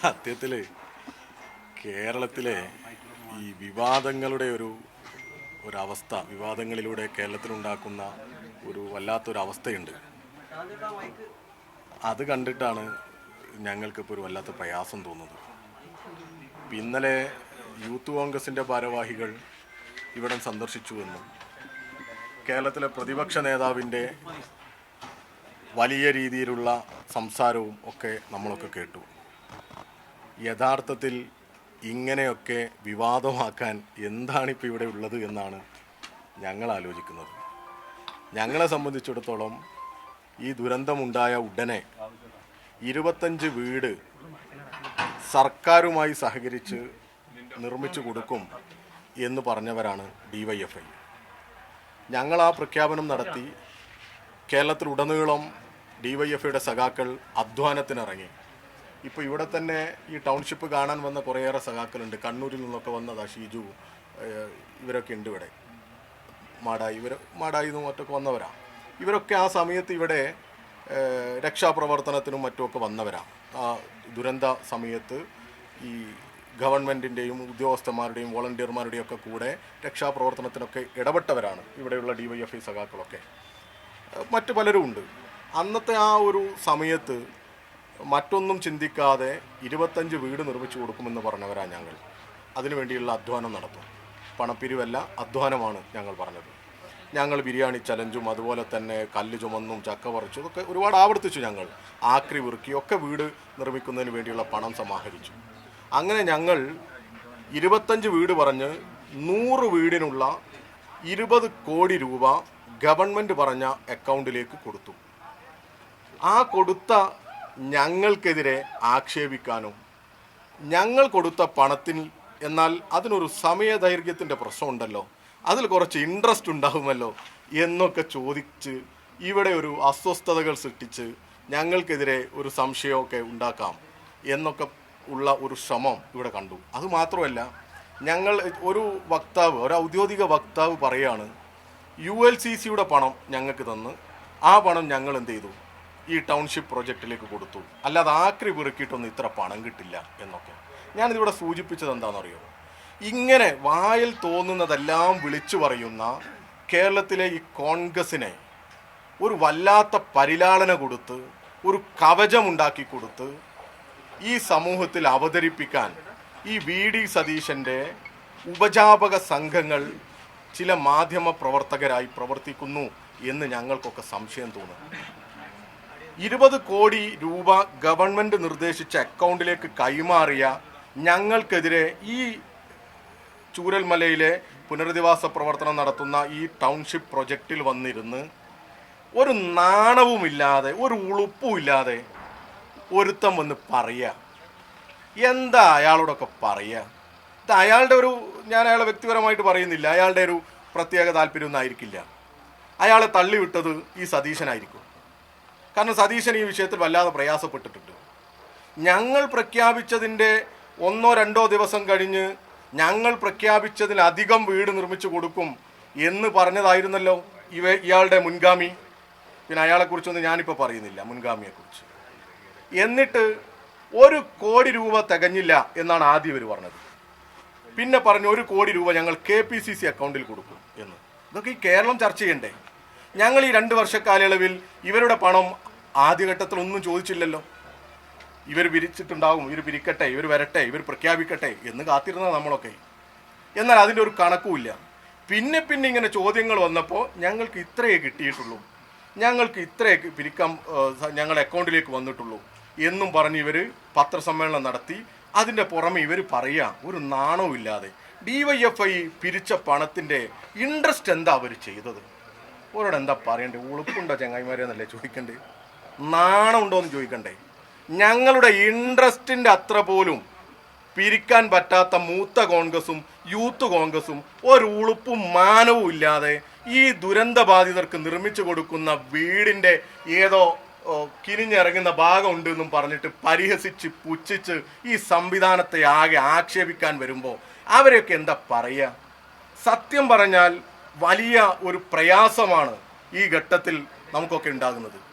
സത്യത്തിൽ കേരളത്തിലെ ഈ വിവാദങ്ങളുടെ ഒരവസ്ഥ, വിവാദങ്ങളിലൂടെ കേരളത്തിലുണ്ടാക്കുന്ന വല്ലാത്തൊരു അവസ്ഥയുണ്ട്. അത് കണ്ടിട്ടാണ് ഞങ്ങൾക്കിപ്പോൾ ഒരു വല്ലാത്ത പ്രയാസം തോന്നുന്നത്. ഇന്നലെ യൂത്ത് കോൺഗ്രസിൻ്റെ ഭാരവാഹികൾ ഇവിടം സന്ദർശിച്ചുവെന്നും കേരളത്തിലെ പ്രതിപക്ഷ നേതാവിൻ്റെ വലിയ രീതിയിലുള്ള സംസാരവും ഒക്കെ നമ്മളൊക്കെ കേട്ടു. യഥാർത്ഥത്തിൽ ഇങ്ങനെയൊക്കെ വിവാദമാക്കാൻ എന്താണിപ്പോൾ ഇവിടെ ഉള്ളത് എന്നാണ് ഞങ്ങൾ ആലോചിക്കുന്നത്. ഞങ്ങളെ സംബന്ധിച്ചിടത്തോളം ഈ ദുരന്തമുണ്ടായ ഉടനെ 25 വീട് സർക്കാരുമായി സഹകരിച്ച് നിർമ്മിച്ചു കൊടുക്കും എന്ന് പറഞ്ഞവരാണ് DYFI. ഞങ്ങൾ ആ പ്രഖ്യാപനം നടത്തി. കേരളത്തിലുടനീളം DYFIയുടെ സഖാക്കൾ അധ്വാനത്തിനിറങ്ങി. ഇപ്പോൾ ഇവിടെ തന്നെ ഈ ടൗൺഷിപ്പ് കാണാൻ വന്ന കുറേയേറെ സഖാക്കളുണ്ട്. കണ്ണൂരിൽ നിന്നൊക്കെ വന്നതാ, ഷീജു ഇവരൊക്കെ ഉണ്ട് ഇവിടെ. മാടായി നിന്നും മറ്റൊക്കെ വന്നവരാണ്. ഇവരൊക്കെ ആ സമയത്ത് ഇവിടെ രക്ഷാപ്രവർത്തനത്തിനും മറ്റുമൊക്കെ വന്നവരാണ്. ആ ദുരന്ത സമയത്ത് ഈ ഗവൺമെൻറ്റിൻ്റെയും ഉദ്യോഗസ്ഥന്മാരുടെയും വോളണ്ടിയർമാരുടെയും ഒക്കെ കൂടെ രക്ഷാപ്രവർത്തനത്തിനൊക്കെ ഇടപെട്ടവരാണ് ഇവിടെയുള്ള DYFI സഖാക്കളൊക്കെ. മറ്റു പലരും ഉണ്ട്. അന്നത്തെ ആ ഒരു സമയത്ത് മറ്റൊന്നും ചിന്തിക്കാതെ 25 വീട് നിർമ്മിച്ചു കൊടുക്കുമെന്ന് പറഞ്ഞവരാണ് ഞങ്ങൾ. അതിനുവേണ്ടിയുള്ള അധ്വാനം നടത്തും. പണപ്പിരിവല്ല, അധ്വാനമാണ് ഞങ്ങൾ പറഞ്ഞത്. ഞങ്ങൾ ബിരിയാണി ചലഞ്ചും അതുപോലെ തന്നെ കല്ല് ചുമന്നും ചക്ക പറിച്ചു ഇതൊക്കെ ഒരുപാട് ആവർത്തിച്ചു. ഞങ്ങൾ ആക്രി വിറുക്കി ഒക്കെ വീട് നിർമ്മിക്കുന്നതിന് വേണ്ടിയുള്ള പണം സമാഹരിച്ചു. അങ്ങനെ ഞങ്ങൾ 25 വീട് പറഞ്ഞ് 100 വീടിനുള്ള 20 കോടി രൂപ ഗവൺമെൻറ് പറഞ്ഞ അക്കൗണ്ടിലേക്ക് കൊടുത്തു. ആ കൊടുത്ത ഞങ്ങൾക്കെതിരെ ആക്ഷേപിക്കാനും ഞങ്ങൾ കൊടുത്ത പണത്തിൽ എന്നാൽ അതിനൊരു സമയദൈർഘ്യത്തിൻ്റെ പ്രശ്നമുണ്ടല്ലോ, അതിൽ കുറച്ച് ഇൻട്രസ്റ്റ് ഉണ്ടാകുമല്ലോ എന്നൊക്കെ ചോദിച്ച് ഇവിടെ ഒരു അസ്വസ്ഥതകൾ സൃഷ്ടിച്ച് ഞങ്ങൾക്കെതിരെ ഒരു സംശയമൊക്കെ ഉണ്ടാക്കാം എന്നൊക്കെ ഉള്ള ഒരു ശ്രമം ഇവിടെ കണ്ടു. അതുമാത്രമല്ല, ഞങ്ങൾ ഒരു ഔദ്യോഗിക വക്താവ് പറയാണ് ULCCയുടെ പണം ഞങ്ങൾക്ക് തന്ന് ആ പണം ഞങ്ങൾ എന്ത് ചെയ്തു, ഈ ടൗൺഷിപ്പ് പ്രൊജക്റ്റിലേക്ക് കൊടുത്തു, അല്ലാതെ ആക്രി പെറുക്കിയിട്ടൊന്നും ഇത്ര പണം കിട്ടില്ല എന്നൊക്കെ. ഞാനിതിവിടെ സൂചിപ്പിച്ചത് എന്താണെന്നറിയോ, ഇങ്ങനെ വായിൽ തോന്നുന്നതെല്ലാം വിളിച്ചു പറയുന്ന കേരളത്തിലെ ഈ കോൺഗ്രസിനെ ഒരു വല്ലാത്ത പരിലാളന കൊടുത്ത് ഒരു കവചമുണ്ടാക്കി കൊടുത്ത് ഈ സമൂഹത്തിൽ അവതരിപ്പിക്കാൻ ഈ VD സതീശൻ്റെ ഉപജാപക സംഘങ്ങൾ ചില മാധ്യമ പ്രവർത്തകരായി പ്രവർത്തിക്കുന്നു എന്ന് ഞങ്ങൾക്കൊക്കെ സംശയം തോന്നും. 20 കോടി രൂപ ഗവൺമെൻറ് നിർദ്ദേശിച്ച അക്കൗണ്ടിലേക്ക് കൈമാറിയ ഞങ്ങൾക്കെതിരെ ഈ ചൂരൽമലയിലെ പുനരധിവാസ പ്രവർത്തനം നടത്തുന്ന ഈ ടൗൺഷിപ്പ് പ്രൊജക്റ്റിൽ വന്നിരുന്ന് ഒരു നാണവുമില്ലാതെ ഒരു ഉളുപ്പുമില്ലാതെ ഒരുത്തം വന്ന് പറയുക. എന്താ അയാളോടൊക്കെ പറയുക? ഇത് അയാളുടെ ഞാൻ അയാളെ വ്യക്തിപരമായിട്ട് പറയുന്നില്ല, അയാളുടെ ഒരു പ്രത്യേക താല്പര്യമൊന്നും ആയിരിക്കില്ല. അയാളെ തള്ളിവിട്ടത് ഈ സതീശനായിരിക്കും. കാരണം സതീശൻ ഈ വിഷയത്തിൽ വല്ലാതെ പ്രയാസപ്പെട്ടിട്ടുണ്ട്. ഞങ്ങൾ പ്രഖ്യാപിച്ചതിൻ്റെ 1-2 ദിവസം കഴിഞ്ഞ് ഞങ്ങൾ പ്രഖ്യാപിച്ചതിലധികം വീട് നിർമ്മിച്ചു കൊടുക്കും എന്ന് പറഞ്ഞതായിരുന്നല്ലോ ഇയാളുടെ മുൻഗാമി. പിന്നെ അയാളെക്കുറിച്ചൊന്നും ഞാനിപ്പോൾ പറയുന്നില്ല, മുൻഗാമിയെക്കുറിച്ച്. എന്നിട്ട് 1 കോടി രൂപ തികഞ്ഞില്ല എന്നാണ് ആദ്യം ഇവർ പറഞ്ഞത്. പിന്നെ പറഞ്ഞു 1 കോടി രൂപ ഞങ്ങൾ KPCC അക്കൗണ്ടിൽ കൊടുക്കും എന്ന്. ഇതൊക്കെ ഈ കേരളം ചർച്ച ചെയ്യണ്ടേ? ഞങ്ങൾ ഈ 2 വർഷക്കാലയളവിൽ ഇവരുടെ പണം ആദ്യഘട്ടത്തിൽ ഒന്നും ചോദിച്ചില്ലല്ലോ. ഇവർ പിരിച്ചിട്ടുണ്ടാവും, ഇവർ പിരിക്കട്ടെ, ഇവർ വരട്ടെ, ഇവർ പ്രഖ്യാപിക്കട്ടെ എന്ന് കാത്തിരുന്ന നമ്മളൊക്കെ. എന്നാൽ അതിൻ്റെ ഒരു കണക്കുമില്ല. പിന്നെ ഇങ്ങനെ ചോദ്യങ്ങൾ വന്നപ്പോൾ ഞങ്ങൾക്ക് ഇത്രയേ കിട്ടിയിട്ടുള്ളൂ, ഞങ്ങൾക്ക് ഇത്രയേ പിരിക്കാൻ ഞങ്ങളുടെ അക്കൗണ്ടിലേക്ക് വന്നിട്ടുള്ളൂ എന്നും പറഞ്ഞ് ഇവർ പത്രസമ്മേളനം നടത്തി. അതിൻ്റെ പുറമെ ഇവർ പറയുക ഒരു നാണവും ഇല്ലാതെ DYFI പിരിച്ച പണത്തിൻ്റെ ഇൻട്രസ്റ്റ് എന്താ അവർ ചെയ്തത്? അവരോട് എന്താ പറയണ്ടേ? ഉളുപ്പുണ്ടോ ചങ്ങായിമാരെന്നല്ലേ ചോദിക്കണ്ടേ? നാണം ഉണ്ടോ എന്ന് ചോദിക്കണ്ടേ? ഞങ്ങളുടെ ഇൻട്രസ്റ്റിൻ്റെ അത്ര പോലും പിരിക്കാൻ പറ്റാത്ത മൂത്ത കോൺഗ്രസും യൂത്ത് കോൺഗ്രസും ഒരു ഉളുപ്പും മാനവും ഇല്ലാതെ ഈ ദുരന്തബാധിതർക്ക് നിർമ്മിച്ചു കൊടുക്കുന്ന വീടിൻ്റെ ഏതോ കിനിഞ്ഞിറങ്ങുന്ന ഭാഗം ഉണ്ട് എന്നും പറഞ്ഞിട്ട് പരിഹസിച്ച് പുച്ഛിച്ച് ഈ സംവിധാനത്തെ ആകെ ആക്ഷേപിക്കാൻ വരുമ്പോൾ അവരെയൊക്കെ എന്താ പറയുക? സത്യം പറഞ്ഞാൽ വലിയ ഒരു പ്രയാസമാണ് ഈ ഘട്ടത്തിൽ നമുക്കൊക്കെ ഉണ്ടാകുന്നത്.